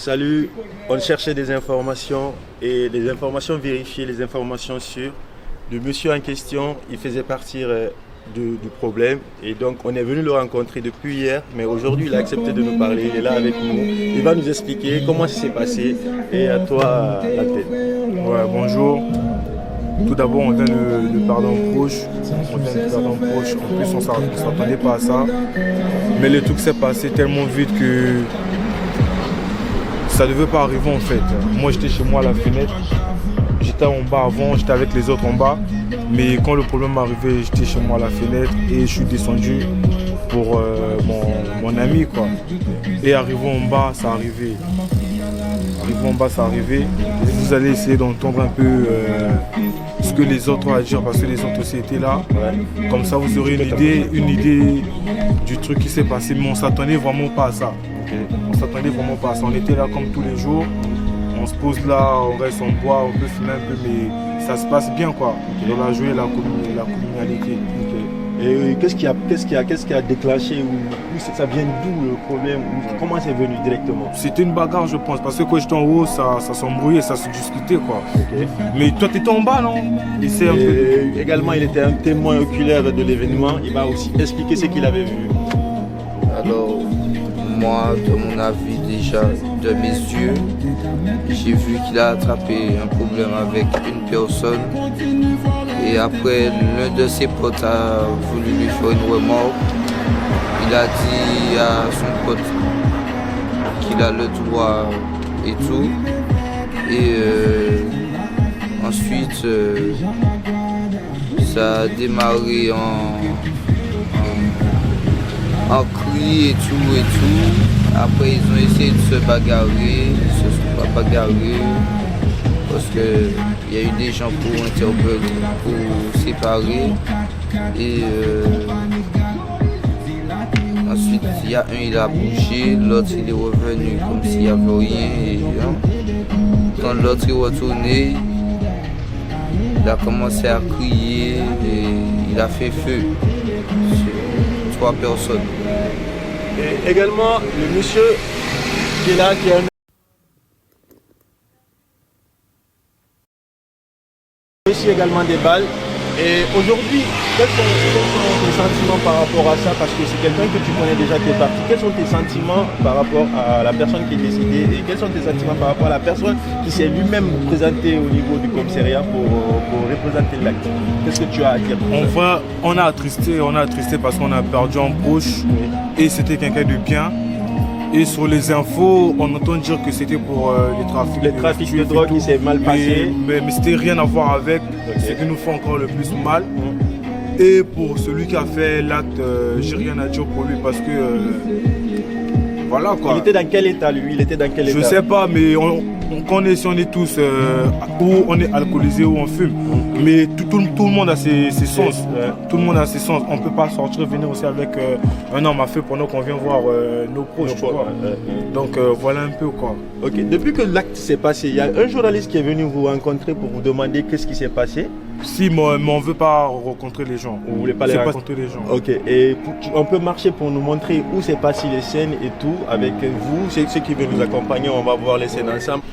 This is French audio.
Salut, on cherchait des informations et des informations vérifiées, les informations sûres. Le monsieur en question, il faisait partie du problème et donc on est venu le rencontrer depuis hier, mais aujourd'hui il a accepté de nous parler, il est là avec nous. Il va nous expliquer comment ça s'est passé et à toi l'antenne. Ouais, bonjour. Tout d'abord, on vient de perdre un proche. On vient de perdre un proche. En plus, on ne s'attendait pas à ça. Mais le truc s'est passé tellement vite que ça ne devait pas arriver en fait. Moi, j'étais chez moi à la fenêtre. J'étais en bas avant, j'étais avec les autres en bas. Mais quand le problème est arrivé, j'étais chez moi à la fenêtre et je suis descendu pour mon ami, quoi. Et arrivé en bas, ça arrivait. Arrivé en bas, ça arrivait. Vous allez essayer d'entendre un peu ce que les autres ont à dire parce que les autres aussi étaient là. Ouais. Comme ça, vous aurez une idée du truc qui s'est passé. Mais on ne s'attendait vraiment pas à ça. Okay. On s'attendait vraiment pas à ça. On était là comme tous les jours. On se pose là, on reste, on boit, on peut fumer un peu, mais ça se passe bien, quoi. Okay. On a joué la communalité. Okay. Et qu'est-ce qui a déclenché ça vient d'où le problème? Comment c'est venu directement? C'était une bagarre, je pense, parce que quand j'étais en haut, ça s'embrouillait, ça se discutait, quoi. Okay. Mais toi, tu étais en bas, non? Également, il était un témoin oculaire de l'événement. Il m'a aussi expliqué ce qu'il avait vu. Alors, moi, de mon avis déjà, de mes yeux, j'ai vu qu'il a attrapé un problème avec une personne. Et après, l'un de ses potes a voulu lui faire une remorque. Il a dit à son pote qu'il a le droit et tout. Et ensuite, ça a démarré en cris et tout. Après, ils ont essayé de se bagarrer. Ils ne se sont pas bagarrés. Parce qu'il y a eu des gens pour interpeller, pour séparer. Et ensuite, il y a un, il a bougé, l'autre, il est revenu comme s'il n'y avait rien. Et, quand l'autre est retourné, il a commencé à crier et il a fait feu sur 3 personnes. Et également, le monsieur qui est là, qui a reçu également des balles. Et aujourd'hui, quels sont tes sentiments par rapport à ça? Parce que c'est quelqu'un que tu connais déjà qui est parti. Quels sont tes sentiments par rapport à la personne qui est décédée? Et quels sont tes sentiments par rapport à la personne qui s'est lui-même présentée au niveau du commissariat pour représenter l'acte? Qu'est-ce que tu as à dire? On a attristé parce qu'on a perdu un proche. Oui. Et c'était quelqu'un de bien. Et sur les infos, on entend dire que c'était pour les trafics de drogue qui s'est mal passé. Mais c'était rien à voir avec ce qui nous fait encore le plus mal. Et pour celui qui a fait l'acte, j'ai rien à dire pour lui parce que voilà, quoi. Il était dans quel état lui? Je sais pas, mais si on est tous ou on est alcoolisé ou on fume. Mais tout le monde a ses sens. Tout le monde a ses sens. On peut pas sortir, venir aussi avec un homme à feu pendant qu'on vient voir nos proches. Donc voilà un peu, quoi. Ok. Depuis que l'acte s'est passé, il y a un journaliste qui est venu vous rencontrer pour vous demander qu'est-ce qui s'est passé. Si, mais on ne veut pas rencontrer les gens. Vous ne voulez pas les rencontrer les gens. Ok. Et on peut marcher pour nous montrer où s'est passé les scènes et tout avec vous. C'est ceux qui veulent nous accompagner. On va voir les scènes ensemble.